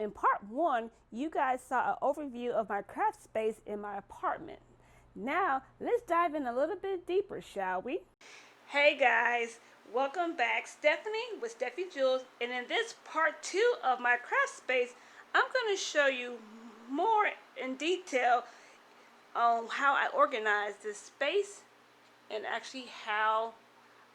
in part one, you guys saw an overview of my craft space in my apartment. Now, let's dive in a little bit deeper, shall we? Hey guys, welcome back. Stephanie with Steffy Jules, and in this part two of my craft space, I'm going to show you more in detail on how I organize this space and actually how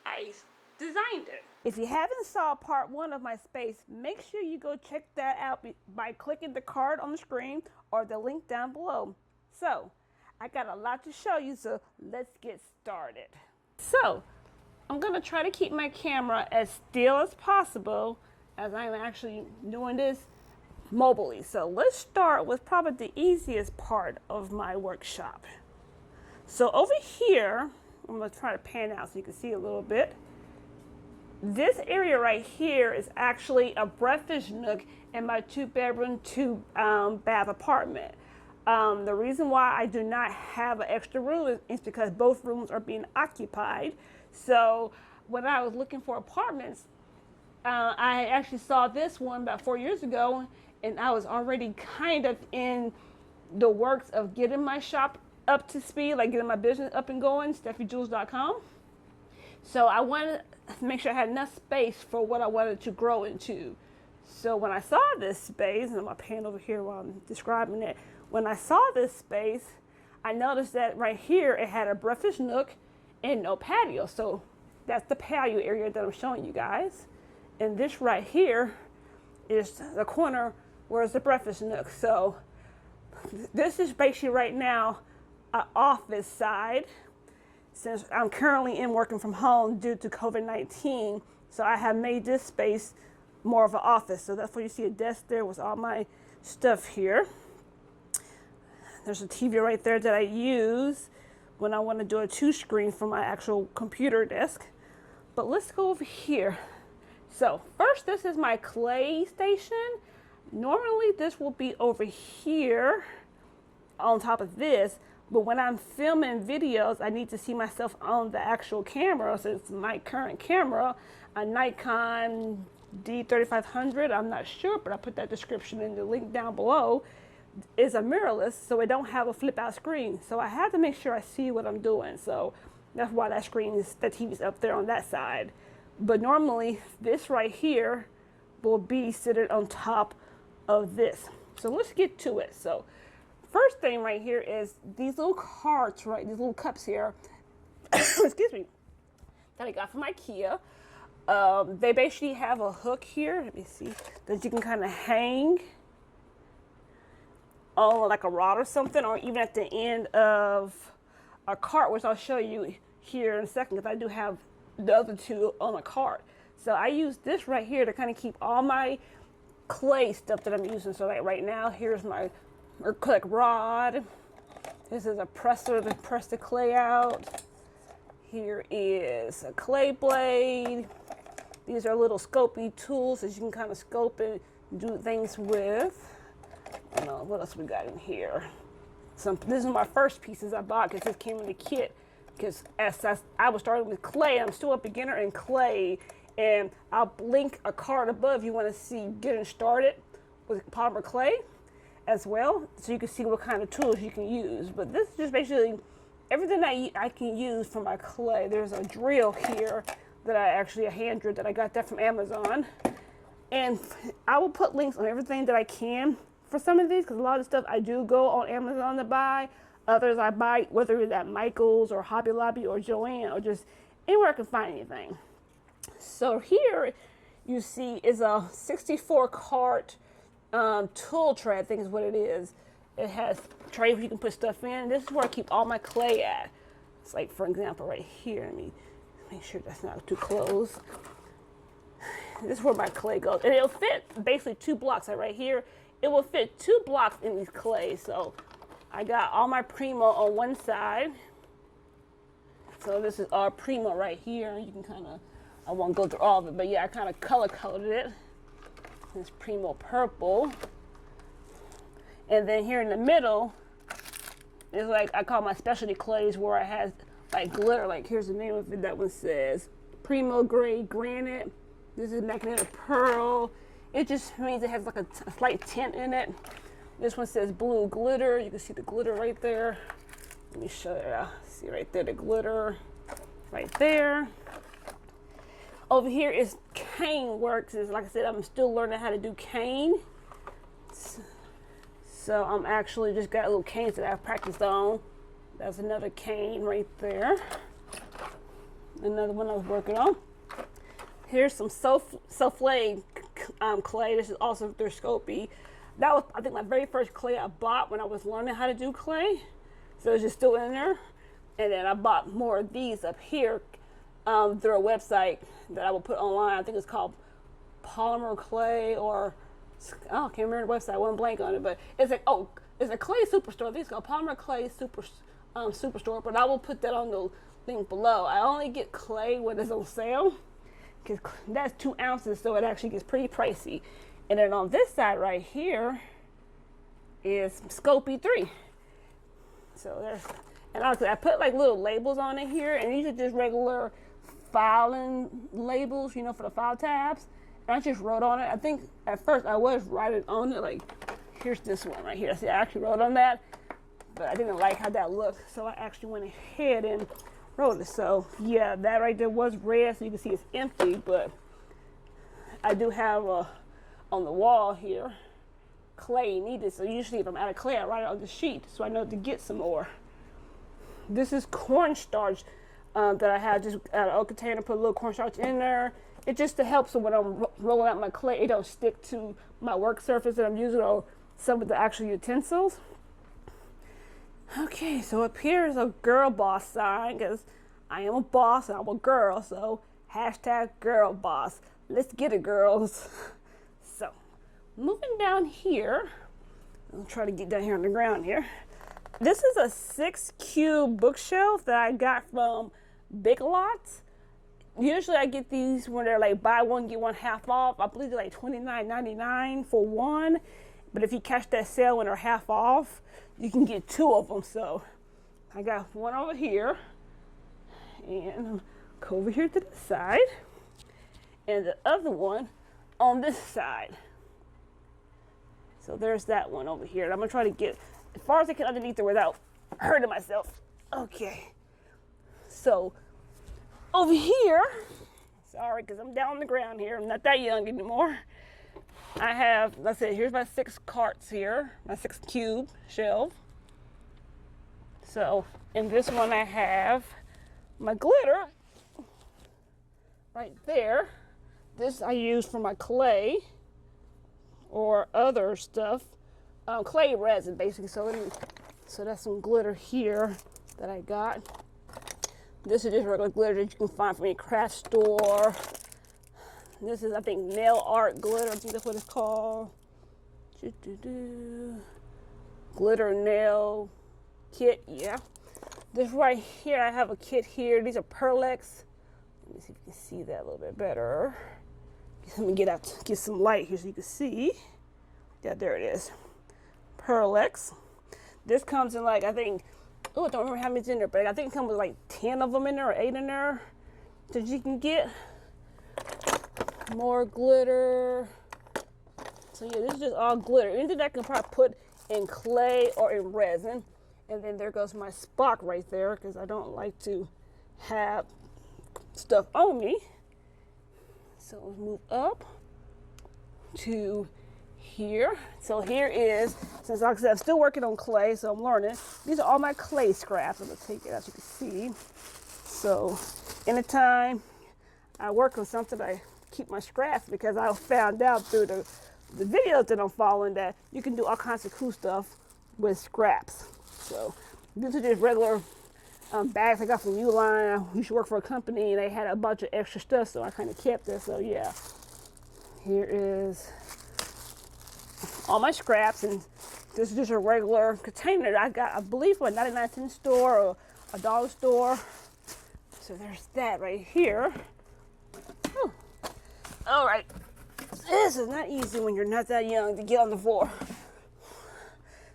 I designed it. If you haven't saw part one of my space, make sure you go check that out by clicking the card on the screen or the link down below. So, I got a lot to show you, so let's get started. So, I'm going to try to keep my camera as still as possible as I'm actually doing this mobilely. So let's start with probably the easiest part of my workshop. So over here, I'm going to try to pan out so you can see a little bit. This area right here is actually a breakfast nook in my 2-bedroom, 2-bath apartment. The reason why I do not have an extra room is because both rooms are being occupied. So when I was looking for apartments, I actually saw this one about 4 years ago, and I was already kind of in the works of getting my shop up to speed, like getting my business up and going, steffyjules.com. So I wanted to make sure I had enough space for what I wanted to grow into. So when I saw this space, and I'm going to pan over here while I'm describing it, when I saw this space, I noticed that right here it had a breakfast nook and no patio. So that's the patio area that I'm showing you guys. And this right here is the corner where it's the breakfast nook. So this is basically right now an office side, since I'm currently working from home due to COVID-19. So I have made this space more of an office. So that's why you see a desk there with all my stuff here. There's a TV right there that I use when I want to do a 2-screen for my actual computer desk. But let's go over here. So first, this is my clay station. Normally this will be over here on top of this, but when I'm filming videos, I need to see myself on the actual camera. So it's my current camera, a Nikon D3500. I'm not sure, but I put that description in the link down below. Is a mirrorless, so it don't have a flip out screen. So I have to make sure I see what I'm doing. So that's why that TV's up there on that side. But normally this right here will be seated on top of this. So let's get to it. So first thing right here is these little carts, right? These little cups here, excuse me, that I got from IKEA. They basically have a hook here, let me see, that you can kind of hang on like a rod or something, or even at the end of a cart, which I'll show you here in a second, because I do have the other two on a cart. So I use this right here to kind of keep all my clay stuff that I'm using. So like right now, here's my acrylic rod. This is a presser to press the clay out. Here is a clay blade. These are little scopy tools that you can kind of scope and do things with. What else we got in here? This is my first pieces I bought because this came in the kit. Because as I was starting with clay, I'm still a beginner in clay, and I'll link a card above if you want to see getting started with polymer clay as well, so you can see what kind of tools you can use. But this is just basically everything I can use for my clay. There's a drill here that a hand drill that I got that from Amazon, and I will put links on everything that I can for some of these, because a lot of stuff I do go on Amazon to buy. Others I buy, whether it's at Michael's or Hobby Lobby or Joann or just anywhere I can find anything. So here you see is a 64 cart tool tray, I think is what it is. It has trays where you can put stuff in. This is where I keep all my clay at. It's like, for example, right here. Let me make sure that's not too close. This is where my clay goes. And it'll fit basically 2 blocks. Like right here, it will fit 2 blocks in these clays. So I got all my Primo on one side. So this is our Primo right here. You can kind of, I won't go through all of it, but yeah, I kind of color coded it. This Primo purple. And then here in the middle is like, I call my specialty clays, where I have like glitter. Like here's the name of it. That one says Primo Grade Granite. This is magnetic pearl. It just means it has like a slight tint in it. This one says blue glitter. You can see the glitter right there. Let me show you. See right there, the glitter right there. Over here is cane works. Is like I said, I'm still learning how to do cane. So I'm actually just got little canes that I've practiced on. That's another cane right there. Another one I was working on. Here's some souffle clay. This is also their Scopy. That was, I think, my very first clay I bought when I was learning how to do clay. So it's just still in there. And then I bought more of these up here through a website that I will put online. I think it's called Polymer Clay, or I can't remember the website. I went blank on it, but it's like, oh, it's a clay superstore. I think it's called Polymer Clay Superstore. But I will put that on the link below. I only get clay when it's on sale, because that's 2 ounces, so it actually gets pretty pricey. And then on this side right here is Scopy 3. So there's, and honestly, I put like little labels on it here, and these are just regular filing labels, you know, for the file tabs. And I just wrote on it. I think at first I was writing on it, like, here's this one right here. See, I actually wrote on that, but I didn't like how that looked, so I actually went ahead and wrote it. So yeah, that right there was red, so you can see it's empty, but I do have on the wall here clay needed. So usually if I'm out of clay, I write it on the sheet so I know to get some more. This is cornstarch that I have just out of a container. Put a little cornstarch in there. It just to help, so when I'm rolling out my clay, it don't stick to my work surface that I'm using or some of the actual utensils. Okay, so up here is a girl boss sign, because I am a boss and I'm a girl, so hashtag girl boss. Let's get it, girls. So moving down here, I'll try to get down here on the ground here. This is a 6 cube bookshelf that I got from Big Lots. Usually I get these when they're like buy one get one half off. I believe they're like $29.99 for one, but if you catch that sale when they're half off, you can get 2 of them. So I got one over here, and go over here to the side, and the other one on this side. So there's that one over here. And I'm gonna try to get as far as I can underneath there without hurting myself. Okay, so over here, sorry, because I'm down on the ground here. I'm not that young anymore. I have, like I said, here's my 6 carts here, my 6 cube shelf. So in this one I have my glitter right there. This I use for my clay or other stuff. Clay resin, basically. So that's some glitter here that I got. This is just regular glitter that you can find from any craft store. This is, I think, nail art glitter. I think that's what it's called. Glitter nail kit, yeah. This right here, I have a kit here. These are Pearlex. Let me see if you can see that a little bit better. Let me get some light here so you can see. Yeah, there it is. Pearlex. This comes in like, I think, oh, I don't remember how many's in there, but I think it comes with like 10 of them in there or 8 in there that you can get. More glitter. So yeah, this is just all glitter. Anything that I can probably put in clay or in resin. And then there goes my Spock right there, because I don't like to have stuff on me. So let's move up to here. So here is, since like I said, I'm still working on clay, so I'm learning. These are all my clay scraps. I'm gonna take it out so you can see. So anytime I work on something, I keep my scraps, because I found out through the videos that I'm following that you can do all kinds of cool stuff with scraps. So these are just regular bags I got from Uline. I used to work for a company and they had a bunch of extra stuff, so I kind of kept it. So yeah, here is all my scraps, and this is just a regular container that I got, I believe, from a 99-cent store or a dollar store. So there's that right here. Whew. All right, this is not easy when you're not that young to get on the floor.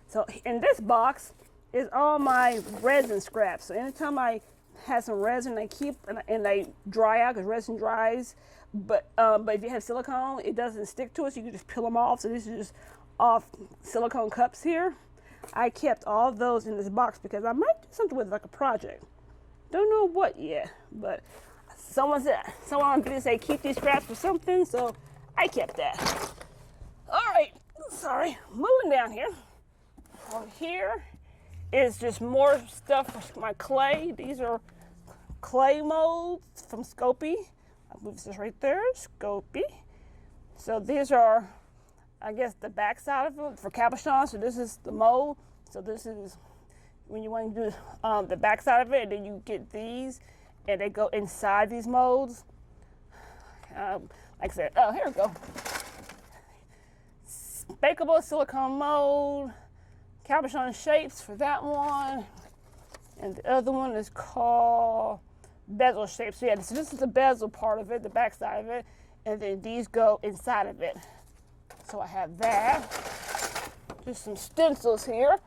So in this box is all my resin scraps. So anytime I have some resin, I keep and they dry out, because resin dries But if you have silicone, it doesn't stick to it, so you can just peel them off. So these are just off silicone cups here. I kept all of those in this box because I might do something with like a project. Don't know what yet, but someone on video said keep these scraps for something, so I kept that. All right, sorry, moving down here. Over here is just more stuff for my clay. These are clay molds from Scopy. I'll move this right there, Scopy. So these are, I guess, the back side of it for cabochon. So this is the mold. So this is when you want to do the back side of it, and then you get these, and they go inside these molds. Like I said, oh, here we go. Bakeable silicone mold, cabochon shapes for that one, and the other one is called bezel shapes. So yeah, so this is the bezel part of it, the back side of it, and then these go inside of it. So I have that. Just some stencils here.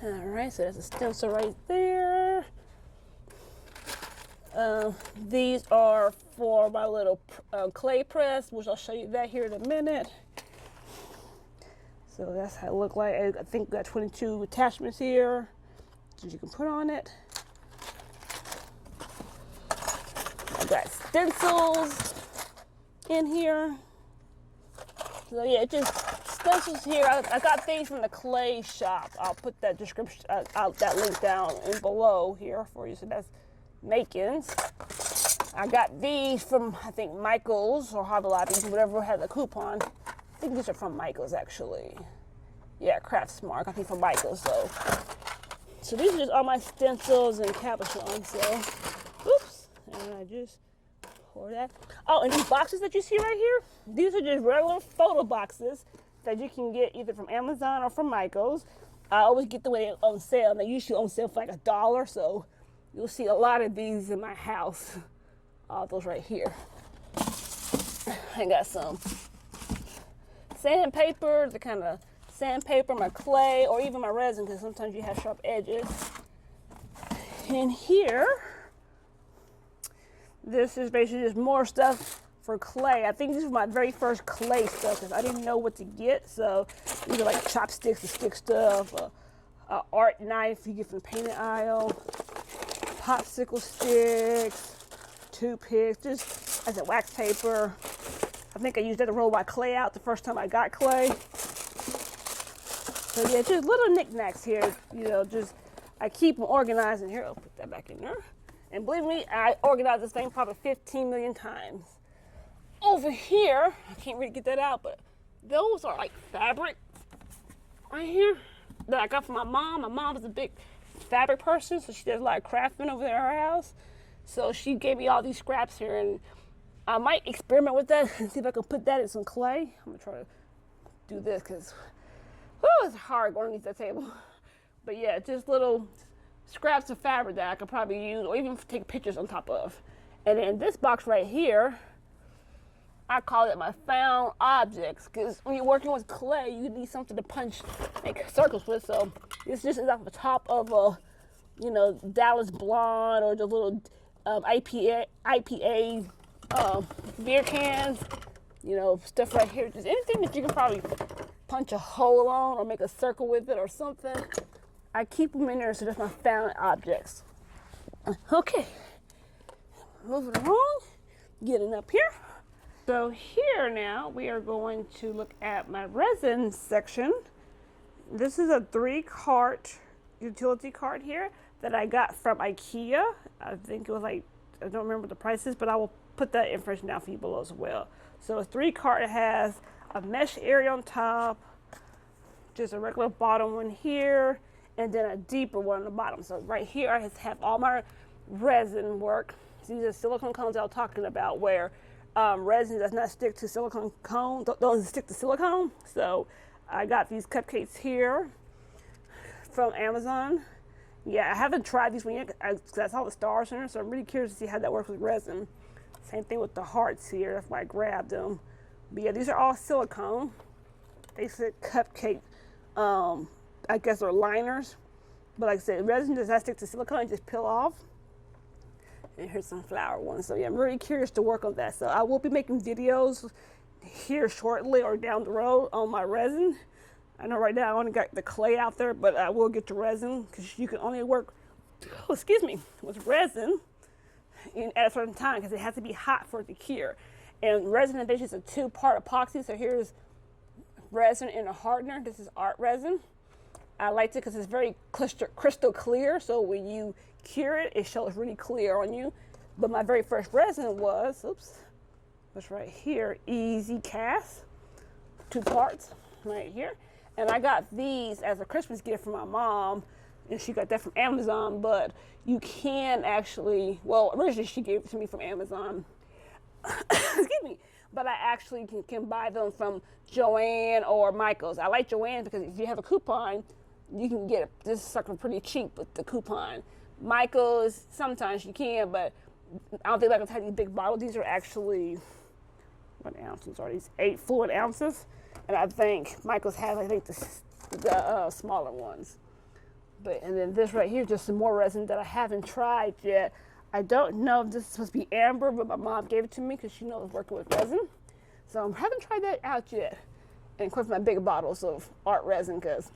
All right, so there's a stencil right there. These are for my little clay press, which I'll show you that here in a minute. So that's how it look like. I think we got 22 attachments here that you can put on it. I got stencils in here. So yeah, just stencils here. I got these from the clay shop. I'll put that description, that link down in below here for you. So that's Makins. I got these from, I think, Michael's or Hobby Lobby, whatever had the coupon. I think these are from Michael's actually. Yeah, Craftsmart. I think from Michael's. So these are just all my stencils and cabochons. So, oops, and I just pour that. Oh, and these boxes that you see right here, these are just regular photo boxes that you can get either from Amazon or from Michael's. I always get the way on sale, and they usually on sale for like $1. So you'll see a lot of these in my house. All those right here. I got some sandpaper, the kind of sandpaper, my clay, or even my resin, because sometimes you have sharp edges. In here, this is basically just more stuff for clay. I think this is my very first clay stuff because I didn't know what to get. So these are like chopsticks and stick stuff, a art knife you get from the painting aisle, popsicle sticks, toothpicks, just as a wax paper. I think I used that to roll my clay out the first time I got clay. So yeah, just little knickknacks here, you know, just I keep them organized in here. I'll put that back in there. And believe me, I organized this thing probably 15 million times. Over here, I can't really get that out, but those are like fabric right here that I got from my mom. My mom is a big fabric person, so she does a lot of crafting over there at her house. So she gave me all these scraps here, and I might experiment with that and see if I can put that in some clay. I'm gonna try to do this because it's hard going underneath that table. But yeah, just little scraps of fabric that I could probably use or even take pictures on top of. And then this box right here, I call it my found objects, because when you're working with clay, you need something to punch, make circles with. So this just is off the top of a, you know, Dallas Blonde or the little IPA beer cans, you know, stuff right here. Just anything that you can probably punch a hole on or make a circle with it or something. I keep them in there, so that's my found objects. Okay, moving along, getting up here. So here now, we are going to look at my resin section. This is a 3-cart utility cart here that I got from IKEA. I think it was like, I don't remember the prices, but I will put that information down for you below as well. So a 3-cart has a mesh area on top, just a regular bottom one here, and then a deeper one on the bottom. So right here I have all my resin work. These are silicone cones I was talking about, where resin does not stick to silicone cone, doesn't stick to silicone. So I got these cupcakes here from Amazon. Yeah, I haven't tried these yet because I saw the stars in there, so I'm really curious to see how that works with resin. Same thing with the hearts here, that's why I grabbed them. But yeah, these are all silicone. Basic cupcake, I guess they're liners. But like I said, resin does not stick to silicone, just peel off. And here's some flower ones. So yeah, I'm really curious to work on that. So I will be making videos here shortly or down the road on my resin. I know right now I only got the clay out there, but I will get to resin because you can only work, oh, excuse me, with resin at a certain time because it has to be hot for it to cure. And resin and is a 2-part epoxy. So here's resin and a hardener. This is art resin. I liked it because it's very crystal clear. So when you cure it, it shows really clear on you. But my very first resin was, right here, Easy Cast, 2 parts right here. And I got these as a Christmas gift from my mom, and she got that from Amazon, but you can actually, well, originally she gave it to me from Amazon, excuse me, but I actually can buy them from Joann or Michael's. I like Joann because if you have a coupon, you can get this sucker pretty cheap with the coupon. Michael's, sometimes you can, but I don't think I can have these big bottles. These are actually, what ounces are these? 8 fluid ounces. And I think Michael's has, I think, the smaller ones. But, and then this right here, just some more resin that I haven't tried yet. I don't know if this is supposed to be amber, but my mom gave it to me because she knows working with resin. So I haven't tried that out yet. And of course, my big bottles of art resin because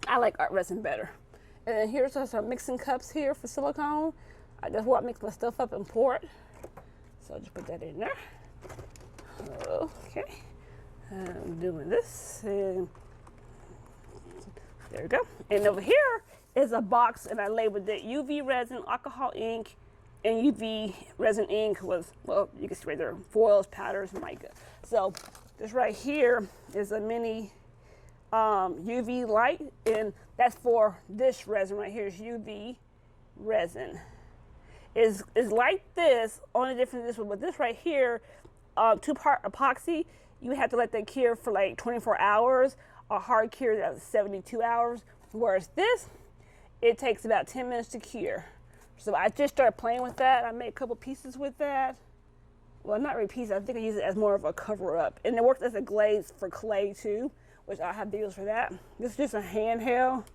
I like art resin better. And then here's some mixing cups here for silicone. I just want to mix my stuff up and pour it. So I'll just put that in there. Okay. I'm doing this, and there we go. And over here is a box, and I labeled it UV resin, alcohol ink, and UV resin ink was, well, you can see right there, foils, powders, mica. So this right here is a mini UV light, and that's for this resin right here is UV resin. Is like this, only difference this one, but this right here, 2-part epoxy. You have to let that cure for like 24 hours. A hard cure that's 72 hours. Whereas this, it takes about 10 minutes to cure. So I just started playing with that. I made a couple pieces with that. Well, not really pieces. I think I use it as more of a cover up. And it works as a glaze for clay too, which I have videos for that. This is just a handheld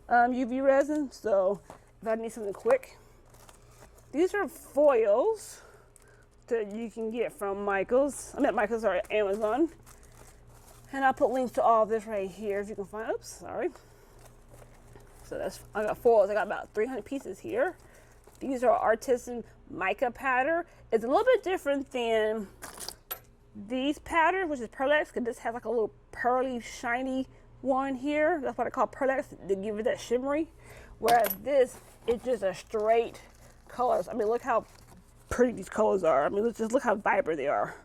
UV resin. So if I need something quick. These are foils that you can get from Michael's. I meant Michael's or Amazon. And I'll put links to all of this right here if you can find. Oops, sorry. So that's, I got foils. I got about 300 pieces here. These are artisan mica powder. It's a little bit different than these powders, which is Pearlex, because this has like a little pearly, shiny one here. That's what I call Pearlex to give it that shimmery. Whereas this is just a straight colors. I mean, look how pretty these colors are. I mean, let's just look how vibrant they are.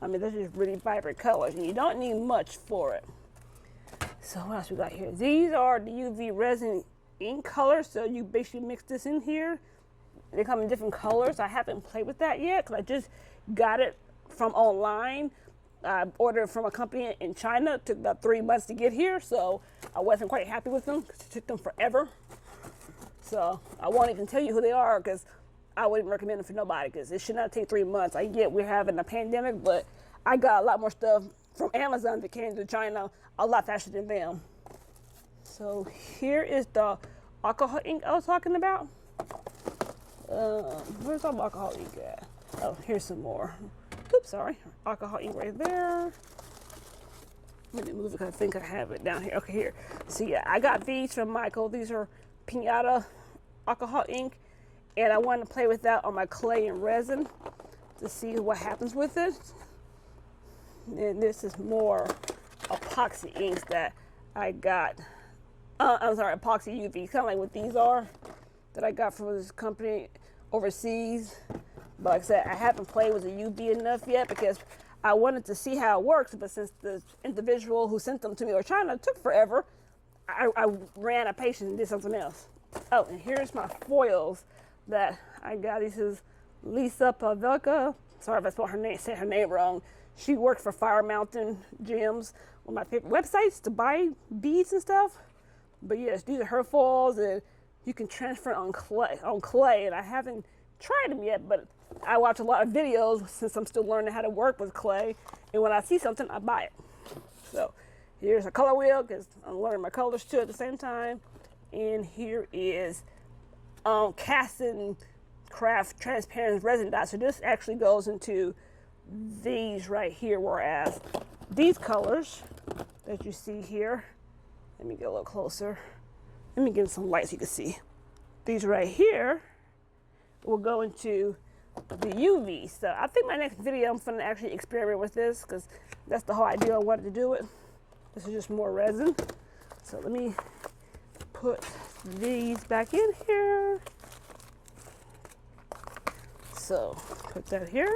I mean, they're just really vibrant colors, and you don't need much for it. So what else we got here? These are the UV resin ink colors. So you basically mix this in here. They come in different colors. I haven't played with that yet because I just got it from online. I ordered it from a company in China. It took about 3 months to get here, so I wasn't quite happy with them because it took them forever. So I won't even tell you who they are because I wouldn't recommend them for nobody because it should not take 3 months. I get we're having a pandemic, but I got a lot more stuff from Amazon that came to China a lot faster than them. So here is the alcohol ink I was talking about. Where's our alcohol ink at? Oh, here's some more. Oops, sorry. Alcohol ink right there. Let me move it because I think I have it down here. Okay, here. So yeah, I got these from Michael. These are Pinata alcohol ink. And I wanted to play with that on my clay and resin to see what happens with it. And this is more epoxy inks that I got. I'm sorry, epoxy UV, kind of like what these are that I got from this company overseas. But like I said, I haven't played with the UV enough yet because I wanted to see how it works. But since the individual who sent them to me or China took forever, I ran out of patience and did something else. Oh, and here's my foils that I got. This is Lisa Pavelka. Sorry if I spelled her name, said her name wrong. She worked for Fire Mountain Gems, one of my favorite websites to buy beads and stuff. But yes, these are her foils, and you can transfer it on clay. And I haven't tried them yet, but I watch a lot of videos since I'm still learning how to work with clay. And when I see something, I buy it. So here's a color wheel because I'm learning my colors too at the same time. And here is casting craft transparent resin dye. So this actually goes into these right here, whereas these colors that you see here, let me get a little closer. Let me give some light so you can see. These right here will go into the UV. So I think my next video I'm gonna actually experiment with this, because that's the whole idea I wanted to do it. This is just more resin. So let me put these back in here. So put that here,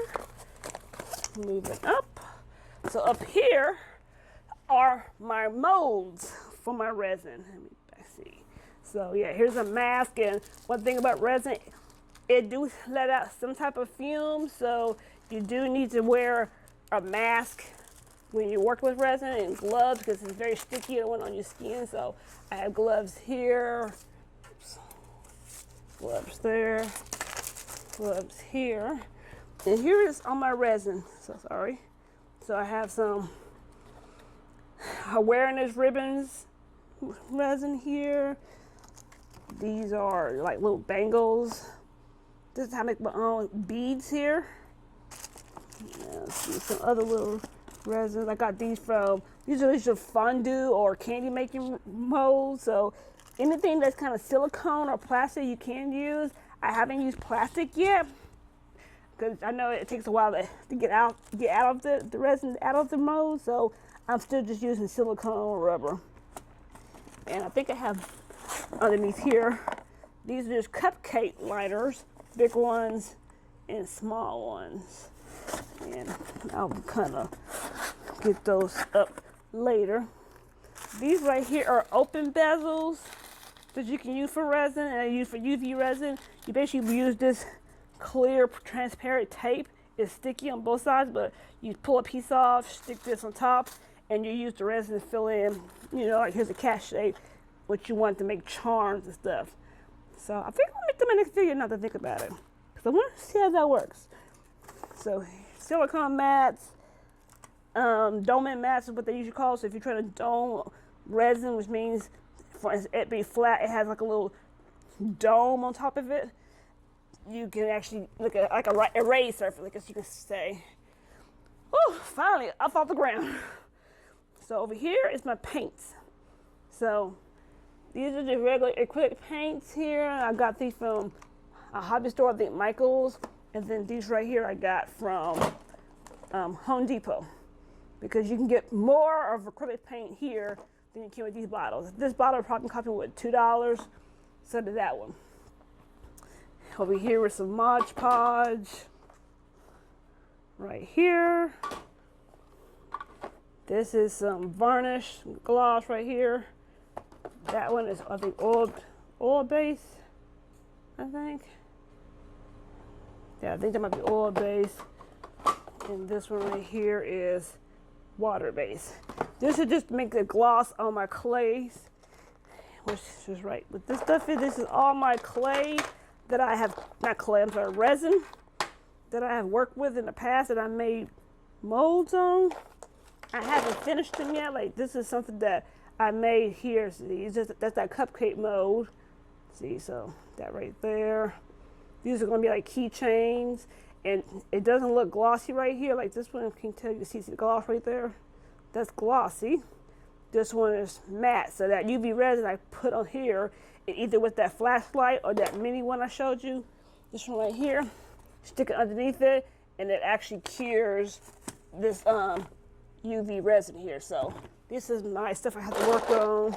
move it up. So up here are my molds for my resin. Let me see. So yeah, here's a mask, and one thing about resin, it do let out some type of fume, so you do need to wear a mask when you work with resin, and gloves, because it's very sticky. You don't want it on your skin. So I have gloves here, gloves there, gloves here, and here is all my resin. So sorry. So I have some awareness ribbons resin here. These are like little bangles. This is how I make my own beads here. Yeah, see some other little resins. I got these from, these are just fondue or candy making molds. So anything that's kind of silicone or plastic you can use. I haven't used plastic yet, because I know it takes a while to get out of the resin, out of the mold. So I'm still just using silicone or rubber. And I think I have underneath here, these are just cupcake liners, big ones and small ones. And I'll kind of get those up later. These right here are open bezels that you can use for resin, and I use for UV resin. You basically use this clear transparent tape. It's sticky on both sides, but you pull a piece off, stick this on top, and you use the resin to fill in, you know, like here's a cat shape, what you want to make charms and stuff. So I think I'll make them in the next video now to think about it, because I want to see how that works. So silicone mats, dome mats is what they usually call. So if you're trying to dome resin, which means for it be flat, it has like a little dome on top of it, you can actually look at like a erase surface, I guess you can say. Oh, finally up off the ground. So over here is my paints. So these are just regular acrylic paints here. I got these from a hobby store, I think Michael's. And then these right here I got from Home Depot, because you can get more of acrylic paint here than you can with these bottles. This bottle probably cost me, what, $2? So did that one. Over here with some Mod Podge. Right here. This is some varnish gloss right here. That one is, I think, oil base, I think. Yeah, I think that might be oil base. And this one right here is water base. This is just to make the gloss on my clays, which is right. But this stuff this is all my clay that I have, not clay, I'm sorry, resin that I have worked with in the past that I made molds on. I haven't finished them yet. Like, this is something that I made here. See, that's that cupcake mold. See, so that right there. These are going to be like keychains, and it doesn't look glossy right here. Like this one, can tell you see the gloss right there. That's glossy. This one is matte. So that UV resin I put on here, either with that flashlight or that mini one I showed you. This one right here, stick it underneath it, and it actually cures this UV resin here. So this is my stuff I have to work on.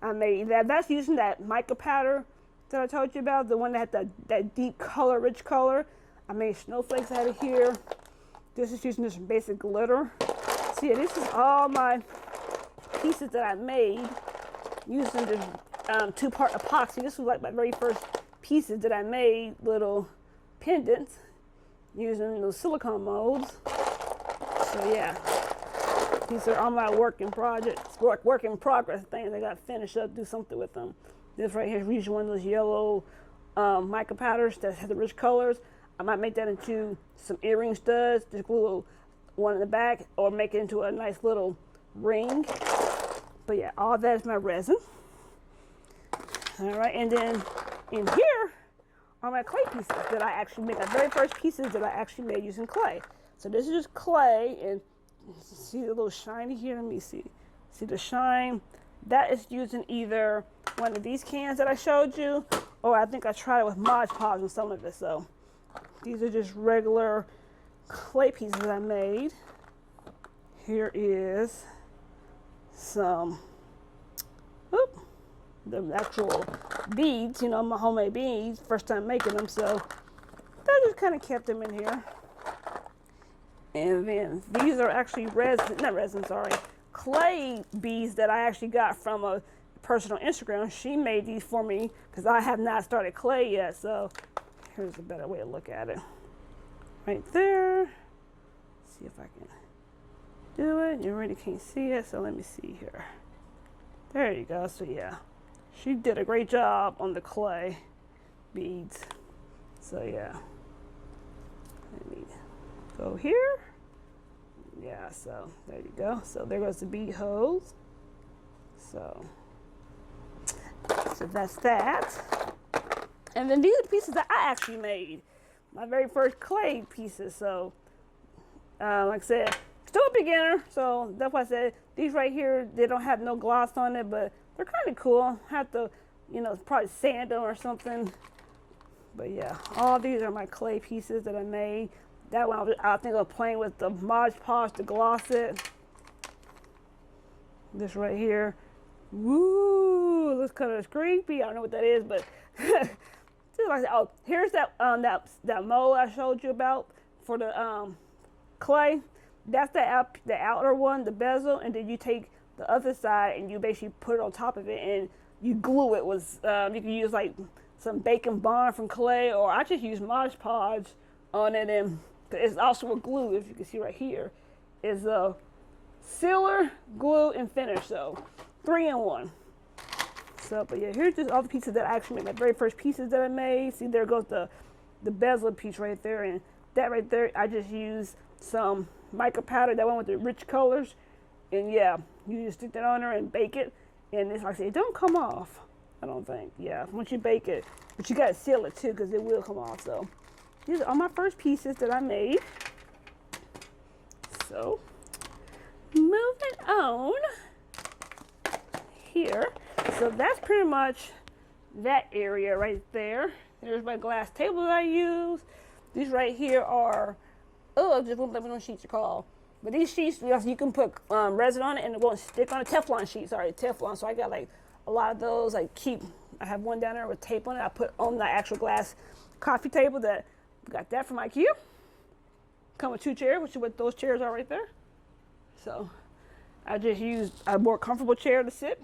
I made that. That's using that mica powder that I told you about, the one that had that deep color, rich color. I made snowflakes out of here. This is using this basic glitter. So yeah, this is all my pieces that I made using this two-part epoxy. This was like my very first pieces that I made, little pendants, using those silicone molds. So yeah, these are all my work in progress things. I got to finish up, do something with them. This right here is usually one of those yellow mica powders that has the rich colors. I might make that into some earring studs, just glue one in the back, or make it into a nice little ring. But yeah, all that is my resin. All right, and then in here are my clay pieces that I actually made. My very first pieces that I actually made using clay. So this is just clay, and see the little shiny here? Let me see. See the shine? That is using either one of these cans that I showed you, or I think I tried it with Mod Podge and some of it. So these are just regular clay pieces that I made. Here is some, the actual beads, you know, my homemade beads, first time making them, so I just kind of kept them in here. And then these are actually clay beads that I actually got from a person on Instagram. She made these for me because I have not started clay yet, so here's a better way to look at it. Right there. See if I can do it. You really can't see it, so let me see here. There you go. So yeah, she did a great job on the clay beads. So yeah, let me go here. Yeah, so there you go. So there goes the bead holes. So that's that. And then these are pieces that I actually made. My very first clay pieces. So like I said, still a beginner, so that's why I said these right here, they don't have no gloss on it, but they're kind of cool. I have to, you know, probably sand them or something. But yeah, all these are my clay pieces that I made. That one I think I was playing with the Mod Podge to gloss it. This right here, woo, looks kind of creepy. I don't know what that is, but just like, oh, here's that that mold I showed you about for the clay. That's the outer one, the bezel, and then you take the other side and you basically put it on top of it and you glue it with, you can use like some bacon bond from clay, or I just use Mod Podge on it, and it's also a glue, if you can see right here, is a sealer, glue, and finish, so 3-in-1. So, but yeah, here's just all the pieces that I actually made, my very first pieces that I made. See, there goes the bezel piece right there, and that right there, I just used some mica powder, that one with the rich colors, and yeah, you just stick that on there and bake it, and it's like I say, it don't come off, I don't think. Yeah, once you bake it, but you gotta seal it too, because it will come off. So these are all my first pieces that I made. So moving on here, so that's pretty much that area right there. There's my glass table that I use. These right here are, oh, just what those sheets are called. But these sheets, you can put resin on it and it won't stick on a Teflon sheet. Sorry, Teflon. So I got like a lot of those. I have one down there with tape on it. I put on the actual glass coffee table that got that from IKEA. Come with 2 chairs, which is what those chairs are right there. So I just used a more comfortable chair to sit.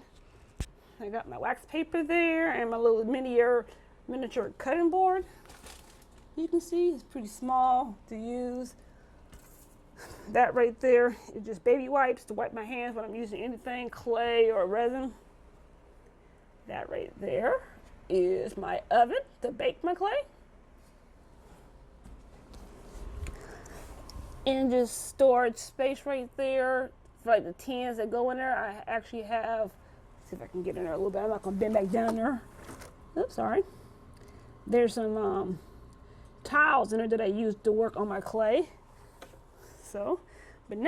I got my wax paper there and my little miniature cutting board. You can see it's pretty small to use. That right there is just baby wipes to wipe my hands when I'm using anything, clay or resin. That right there is my oven to bake my clay. And just storage space right there for like the tins that go in there. I actually have, see if I can get in there a little bit. I'm not gonna bend back down there. Oops, sorry. There's some tiles in there that I used to work on my clay. So, but now